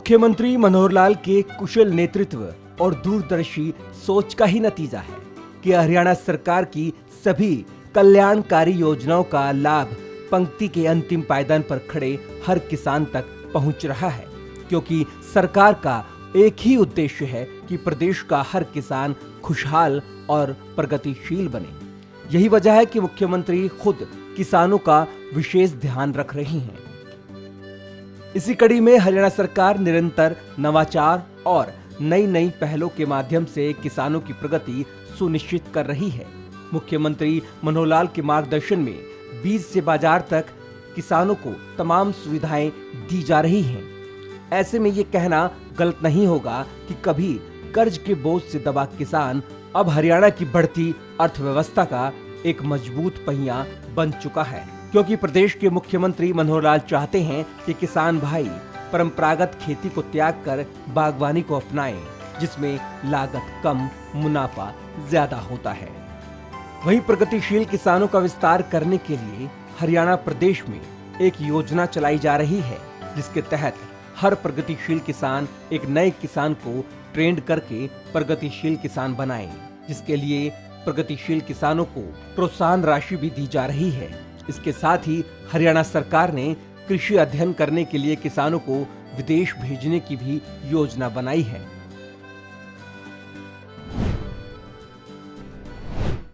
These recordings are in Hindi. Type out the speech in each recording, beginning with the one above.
मुख्यमंत्री मनोहर लाल के कुशल नेतृत्व और दूरदर्शी सोच का ही नतीजा है कि हरियाणा सरकार की सभी कल्याणकारी योजनाओं का लाभ पंक्ति के अंतिम पायदान पर खड़े हर किसान तक पहुंच रहा है, क्योंकि सरकार का एक ही उद्देश्य है कि प्रदेश का हर किसान खुशहाल और प्रगतिशील बने। यही वजह है कि मुख्यमंत्री खुद किसानों का विशेष ध्यान रख रही हैं। इसी कड़ी में हरियाणा सरकार निरंतर नवाचार और नई नई पहलों के माध्यम से किसानों की प्रगति सुनिश्चित कर रही है। मुख्यमंत्री मनोहर लाल के मार्गदर्शन में बीज से बाजार तक किसानों को तमाम सुविधाएं दी जा रही हैं। ऐसे में ये कहना गलत नहीं होगा कि कभी कर्ज के बोझ से दबा किसान अब हरियाणा की बढ़ती अर्थव्यवस्था का एक मजबूत पहिया बन चुका है, क्योंकि प्रदेश के मुख्यमंत्री मनोहर लाल चाहते हैं कि किसान भाई परंपरागत खेती को त्याग कर बागवानी को अपनाएं, जिसमें लागत कम, मुनाफा ज्यादा होता है। वहीं प्रगतिशील किसानों का विस्तार करने के लिए हरियाणा प्रदेश में एक योजना चलाई जा रही है, जिसके तहत हर प्रगतिशील किसान एक नए किसान को ट्रेंड करके प्रगतिशील किसान बनाए, जिसके लिए प्रगतिशील किसानों को प्रोत्साहन राशि भी दी जा रही है। इसके साथ ही हरियाणा सरकार ने कृषि अध्ययन करने के लिए किसानों को विदेश भेजने की भी योजना बनाई है।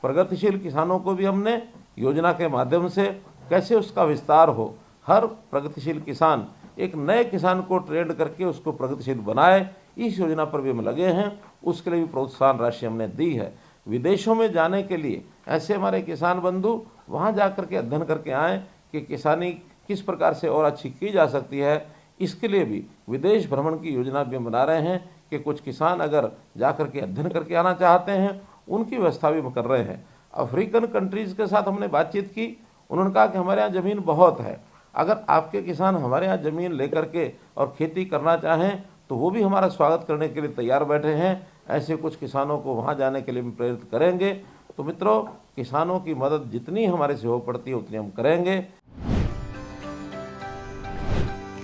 प्रगतिशील किसानों को भी हमने योजना के माध्यम से कैसे उसका विस्तार हो, हर प्रगतिशील किसान एक नए किसान को ट्रेंड करके उसको प्रगतिशील बनाए, इस योजना पर भी हम लगे हैं। उसके लिए भी प्रोत्साहन राशि हमने दी है। विदेशों में जाने के लिए ऐसे हमारे किसान बंधु वहाँ जा कर के अध्ययन करके आएँ कि किसानी किस प्रकार से और अच्छी की जा सकती है। इसके लिए भी विदेश भ्रमण की योजना भी हम बना रहे हैं कि कुछ किसान अगर जा कर के अध्ययन करके आना चाहते हैं, उनकी व्यवस्था भी हम कर रहे हैं। अफ्रीकन कंट्रीज़ के साथ हमने बातचीत की, उन्होंने कहा कि हमारे यहाँ ज़मीन बहुत है, अगर आपके किसान हमारे यहाँ ज़मीन लेकर के और खेती करना चाहें तो वो भी हमारा स्वागत करने के लिए तैयार बैठे हैं। ऐसे कुछ किसानों को वहाँ जाने के लिए भी प्रेरित करेंगे। तो मित्रों, किसानों की मदद जितनी हमारे से हो पड़ती है उतनी हम करेंगे।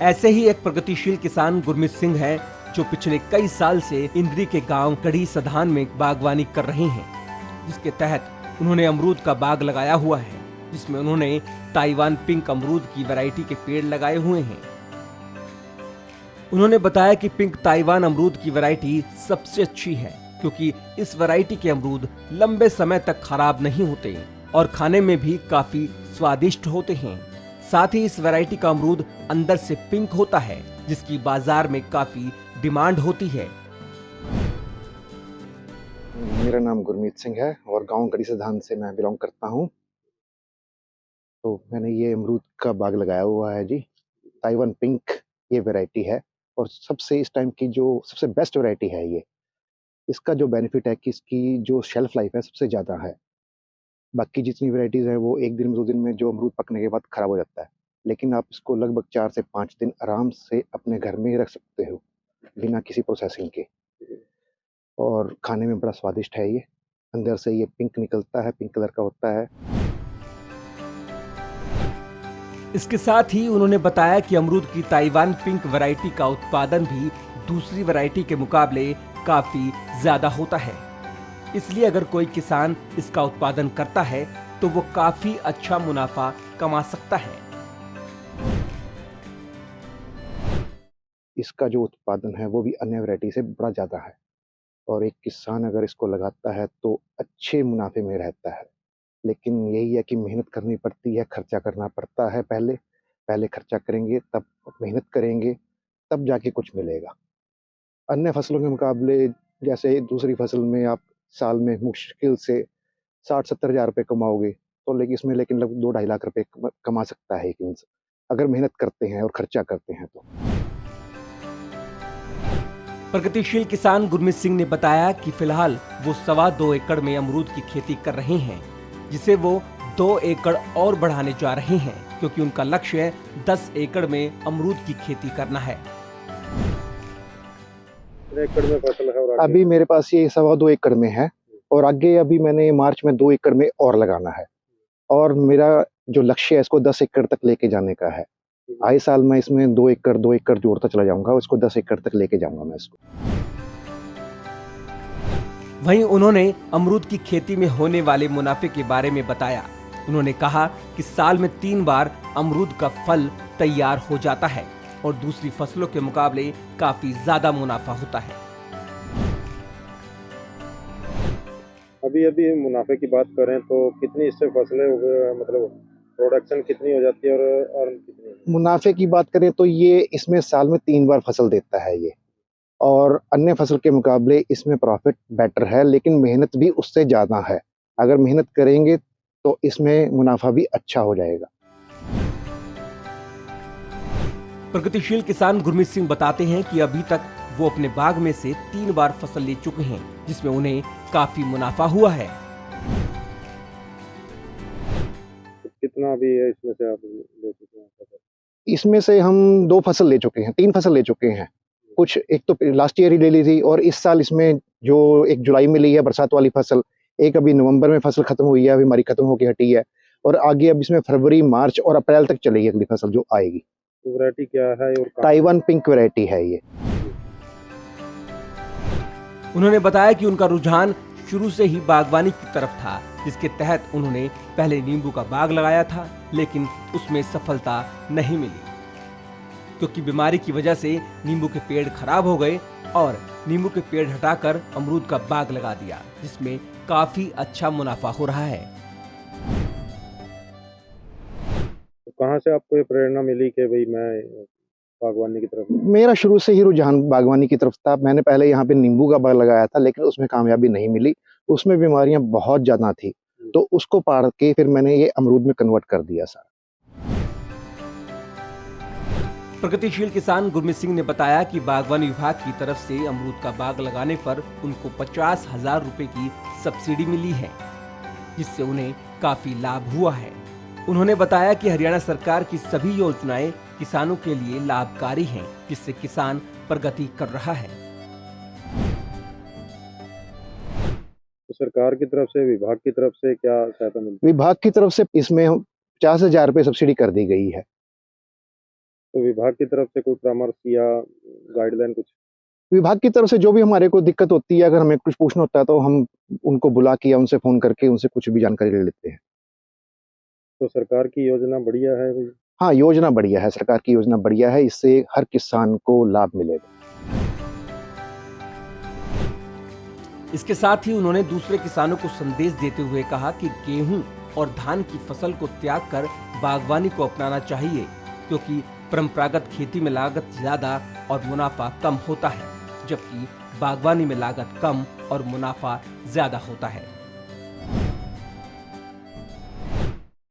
ऐसे ही एक प्रगतिशील किसान गुरमीत सिंह हैं, जो पिछले कई साल से इंद्री के गांव कड़ी सधान में बागवानी कर रहे हैं, जिसके तहत उन्होंने अमरूद का बाग लगाया हुआ है, जिसमें उन्होंने ताइवान पिंक अमरूद की वैरायटी के पेड़ लगाए हुए हैं। उन्होंने बताया कि पिंक ताइवान अमरूद की वैरायटी सबसे अच्छी है, क्योंकि इस वैरायटी के अमरूद लंबे समय तक खराब नहीं होते और खाने में भी काफी स्वादिष्ट होते हैं। साथ ही इस वैरायटी का अमरूद अंदर से पिंक होता है, जिसकी बाजार में काफी डिमांड होती है। मेरा नाम गुरमीत सिंह है और गांव गड़ी सधान से मैं बिलोंग करता हूं। तो मैंने ये अमरूद का बाग लगाया हुआ है जी। ताइवान पिंक ये वैरायटी है और सबसे इस टाइम की जो सबसे बेस्ट वैरायटी है ये। इसका जो बेनिफिट है कि इसकी जो शेल्फ लाइफ है सबसे ज़्यादा है। बाकी जितनी वैरायटीज़ हैं वो 1 दिन में 2 दिन में जो अमरूद पकने के बाद ख़राब हो जाता है, लेकिन आप इसको लगभग 4 से 5 दिन आराम से अपने घर में ही रख सकते हो बिना किसी प्रोसेसिंग के, और खाने में बड़ा स्वादिष्ट है ये। अंदर से ये पिंक निकलता है, पिंक कलर का होता है। इसके साथ ही उन्होंने बताया कि अमरूद की ताइवान पिंक वैरायटी का उत्पादन भी दूसरी वैरायटी के मुकाबले काफी ज्यादा होता है, इसलिए अगर कोई किसान इसका उत्पादन करता है तो वो काफी अच्छा मुनाफा कमा सकता है। इसका जो उत्पादन है वो भी अन्य वैरायटी से बड़ा ज़्यादा है और एक किसान अगर इसको लगाता है तो अच्छे मुनाफे में रहता है। लेकिन यही है कि मेहनत करनी पड़ती है, खर्चा करना पड़ता है। पहले खर्चा करेंगे, तब मेहनत करेंगे, तब जाके कुछ मिलेगा। अन्य फसलों के मुकाबले जैसे दूसरी फसल में आप साल में मुश्किल से 60-70 हज़ार रुपये कमाओगे, तो लेकिन लगभग 2-2.5 लाख रुपए कमा सकता है एक इंसान, अगर मेहनत करते हैं और खर्चा करते हैं तो। प्रगतिशील किसान गुरमीत सिंह ने बताया कि फिलहाल वो 2.25 एकड़ में अमरूद की खेती कर रहे हैं, जिसे वो 2 एकड़ और बढ़ाने जा रहे हैं, क्योंकि उनका लक्ष्य है 10 एकड़ में अमरूद की खेती करना है। एकड़ में फसल है और अभी मेरे पास ये 2.25 एकड़ में है और आगे अभी मैंने मार्च में 2 एकड़ में और लगाना है, और मेरा जो लक्ष्य है इसको 10 एकड़ तक लेके जाने का है। आए साल मैं इसमें 2 एकड़ जोड़ता चला जाऊंगा, उसको 10 एकड़ तक लेके जाऊंगा मैं इसको। वहीं उन्होंने अमरूद की खेती में होने वाले मुनाफे के बारे में बताया। उन्होंने कहा कि साल में 3 बार अमरूद का फल तैयार हो जाता है और दूसरी फसलों के मुकाबले काफी ज्यादा मुनाफा होता है। अभी मुनाफे की बात करें तो कितनी इससे फसलें मतलब प्रोडक्शन कितनी हो जाती है और अर्न कितनी? मुनाफे की बात करें तो ये इसमें साल में 3 बार फसल देता है ये, और अन्य फसल के मुकाबले इसमें प्रॉफिट बेटर है, लेकिन मेहनत भी उससे ज़्यादा है। अगर मेहनत करेंगे तो इसमें मुनाफा भी अच्छा हो जाएगा। प्रगतिशील किसान गुरमीत सिंह बताते हैं कि अभी तक वो अपने बाग में से 3 बार फसल ले चुके हैं, जिसमें उन्हें काफी मुनाफा हुआ है। कितना अभी है इसमें से आप ले चुके हैं फसल? इसमें से हम 2 फसल ले चुके हैं, 3 फसल ले चुके हैं। कुछ एक तो लास्ट ईयर ही ले ली थी, और इस साल इसमें जो एक जुलाई में ली है बरसात वाली फसल, एक अभी नवंबर में फसल खत्म हुई है, अभी हमारी खत्म होकर हटी है, और आगे अब इसमें फरवरी, मार्च और अप्रैल तक चलेगी अगली फसल जो आएगी। तो वैरायटी क्या है और कहाँ? ताइवान पिंक वैरायटी है ये। उन्होंने बताया कि उनका रुझान शुरू से ही बागवानी की तरफ था, जिसके तहत उन्होंने पहले नींबू का बाग लगाया था, लेकिन उसमें सफलता नहीं मिली क्योंकि बीमारी की वजह से नींबू के पेड़ खराब हो गए और नींबू के पेड़ हटाकर अमरूद का बाग लगा दिया, जिसमें काफी अच्छा मुनाफा हो रहा है। तो कहाँ से आपको ये प्रेरणा मिली कि भाई मैं बागवानी की तरफ? मेरा शुरू से ही रुझान बागवानी की तरफ था। मैंने पहले यहाँ पे नींबू का बाग लगाया था, लेकिन उसमें कामयाबी नहीं मिली, उसमें बीमारियां बहुत ज़्यादा थी, तो उसको पार के फिर मैंने ये अमरूद में कन्वर्ट कर दिया सारा। प्रगतिशील किसान गुरमीत सिंह ने बताया कि बागवानी विभाग की तरफ से अमरूद का बाग लगाने पर उनको 50,000 रुपए की सब्सिडी मिली है, जिससे उन्हें काफी लाभ हुआ है। उन्होंने बताया कि हरियाणा सरकार की सभी योजनाएं किसानों के लिए लाभकारी हैं, जिससे किसान प्रगति कर रहा है। तो सरकार की तरफ से, विभाग की तरफ से क्या सहायता मिलती विभाग की तरफ से इसमें 50,000 रुपये सब्सिडी कर दी गई है। तो विभाग की तरफ से कोई परामर्श या गाइडलाइन कुछ? विभाग की तरफ से जो भी हमारे को दिक्कत होती है, अगर हमें कुछ पूछना होता है तो हम उनको बुला के या उनसे फ़ोन करके उनसे कुछ भी जानकारी ले लेते हैं। तो सरकार की योजना बढ़िया है भाई? हाँ, योजना बढ़िया है, सरकार की योजना बढ़िया है, इससे हर किसान को लाभ मिलेगा। इसके साथ ही उन्होंने दूसरे किसानों को संदेश देते हुए कहा कि गेहूं और धान की फसल को त्याग कर बागवानी को अपनाना चाहिए, क्योंकि परंपरागत खेती में लागत ज्यादा और मुनाफा कम होता है, जबकि बागवानी में लागत कम और मुनाफा ज्यादा होता है।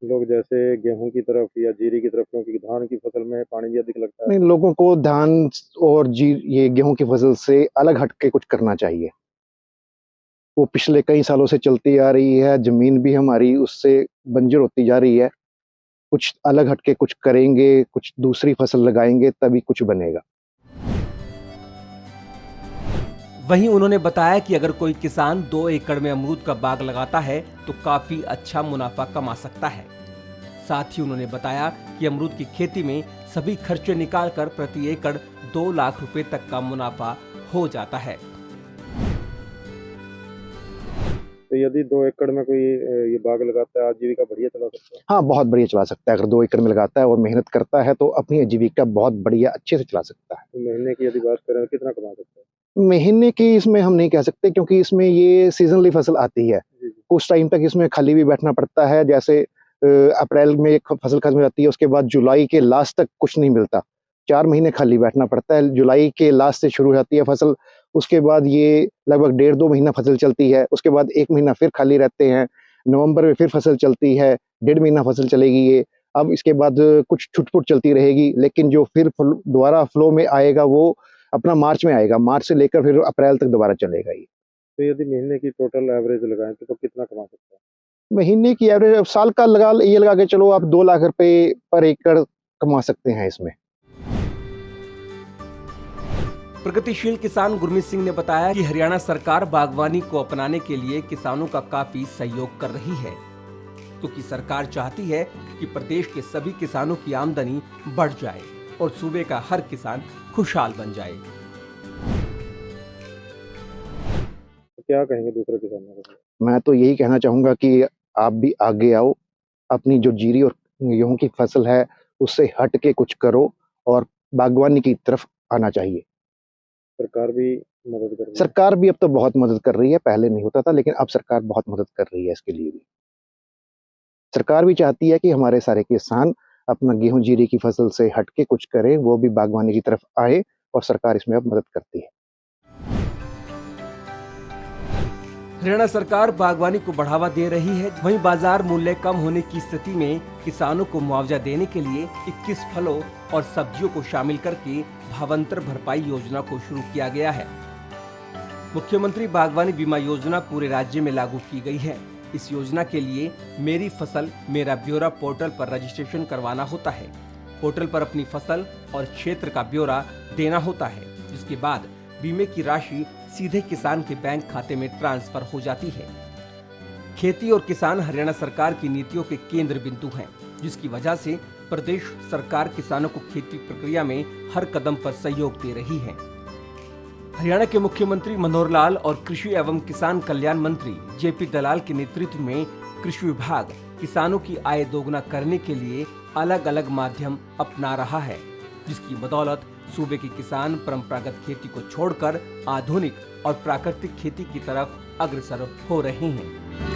लोग जैसे गेहूं की तरफ या जीरी की तरफ, क्योंकि धान की फसल में पानी भी अधिक लगता है। नहीं, लोगों को धान और ये गेहूं की फसल से अलग हट के कुछ करना चाहिए। वो पिछले कई सालों से चलती आ रही है, जमीन भी हमारी उससे बंजर होती जा रही है। कुछ अलग हट के कुछ करेंगे, कुछ दूसरी फसल लगाएंगे, तभी कुछ बनेगा। वहीं उन्होंने बताया कि अगर कोई किसान 2 एकड़ में अमरूद का बाग लगाता है तो काफी अच्छा मुनाफा कमा सकता है। साथ ही उन्होंने बताया कि अमरूद की खेती में सभी खर्चे निकालकर प्रति एकड़ 2 लाख रुपए तक का मुनाफा हो जाता है। तो यदि 2 एकड़ में कोई ये बाग लगाता है, आजीविका बढ़िया चला सकता है? हाँ, बहुत बढ़िया चला सकता है। अगर 2 एकड़ में लगाता है और मेहनत करता है तो अपनी आजीविका बहुत बढ़िया अच्छे से चला सकता है। तो महीने की यदि बात करें तो कितना कमा सकता है? महीने की इसमें हम नहीं कह सकते, क्योंकि इसमें ये सीजनली फसल आती है। कुछ टाइम तक इसमें खाली भी बैठना पड़ता है, जैसे अप्रैल में एक फसल खत्म हो जाती है, उसके बाद जुलाई के लास्ट तक कुछ नहीं मिलता। 4 महीने खाली बैठना पड़ता है। जुलाई के लास्ट से शुरू हो जाती है फसल, उसके बाद ये लगभग 1.5-2 महीना फसल चलती है, उसके बाद 1 महीना फिर खाली रहते हैं। नवंबर में फिर फसल चलती है, 1.5 महीना फसल चलेगी ये। अब इसके बाद कुछ छुट-पुट चलती रहेगी, लेकिन जो फिर दोबारा फ्लो में आएगा वो अपना मार्च में आएगा। मार्च से लेकर फिर अप्रैल तक दोबारा चलेगा ये। तो यदि महीने की टोटल एवरेज लगाएं तो कितना कमा सकता है? महीने की एवरेज साल का लगा के चलो आप 2 लाख रुपए पर एकड़ कमा सकते हैं इसमें। प्रगतिशील किसान गुरमीत सिंह ने बताया कि हरियाणा सरकार बागवानी को अपनाने के लिए किसानों का काफी सहयोग कर रही है। क्योंकि सरकार चाहती है कि प्रदेश के सभी किसानों की आमदनी बढ़ जाए और सूबे का हर किसान खुशहाल बन जाए। तो क्या कहेंगे दूसरे किसानों को? मैं तो यही कहना चाहूँगा कि आप भी आगे आओ, अपनी जो जीरी और गेहूँ की फसल है उससे हट के कुछ करो और बागवानी की तरफ आना चाहिए। सरकार भी मदद कर रही है। सरकार भी अब तो बहुत मदद कर रही है, पहले नहीं होता था लेकिन अब सरकार बहुत मदद कर रही है इसके लिए भी। सरकार भी चाहती है कि हमारे सारे किसान अपना गेहूँ जीरी की फसल से हट के कुछ करें, वो भी बागवानी की तरफ आए और सरकार इसमें अब मदद करती है। हरियाणा सरकार बागवानी को बढ़ावा दे रही है। वहीं बाजार मूल्य कम होने की स्थिति में किसानों को मुआवजा देने के लिए 21 फलों और सब्जियों को शामिल करके भावांतर भरपाई योजना को शुरू किया गया है। मुख्यमंत्री बागवानी बीमा योजना पूरे राज्य में लागू की गई है। इस योजना के लिए मेरी फसल मेरा ब्यौरा पोर्टल पर रजिस्ट्रेशन करवाना होता है। पोर्टल पर अपनी फसल और क्षेत्र का ब्यौरा देना होता है, जिसके बाद बीमे की राशि सीधे किसान के बैंक खाते में ट्रांसफर हो जाती है। खेती और किसान हरियाणा सरकार की नीतियों के केंद्र बिंदु हैं, जिसकी वजह से प्रदेश सरकार किसानों को खेती प्रक्रिया में हर कदम पर सहयोग दे रही है। हरियाणा के मुख्यमंत्री मनोहर लाल और कृषि एवं किसान कल्याण मंत्री जेपी दलाल के नेतृत्व में कृषि विभाग किसानों की आय दोगुना करने के लिए अलग अलग माध्यम अपना रहा है, जिसकी बदौलत सूबे के किसान परंपरागत खेती को छोड़कर आधुनिक और प्राकृतिक खेती की तरफ अग्रसर हो रहे हैं।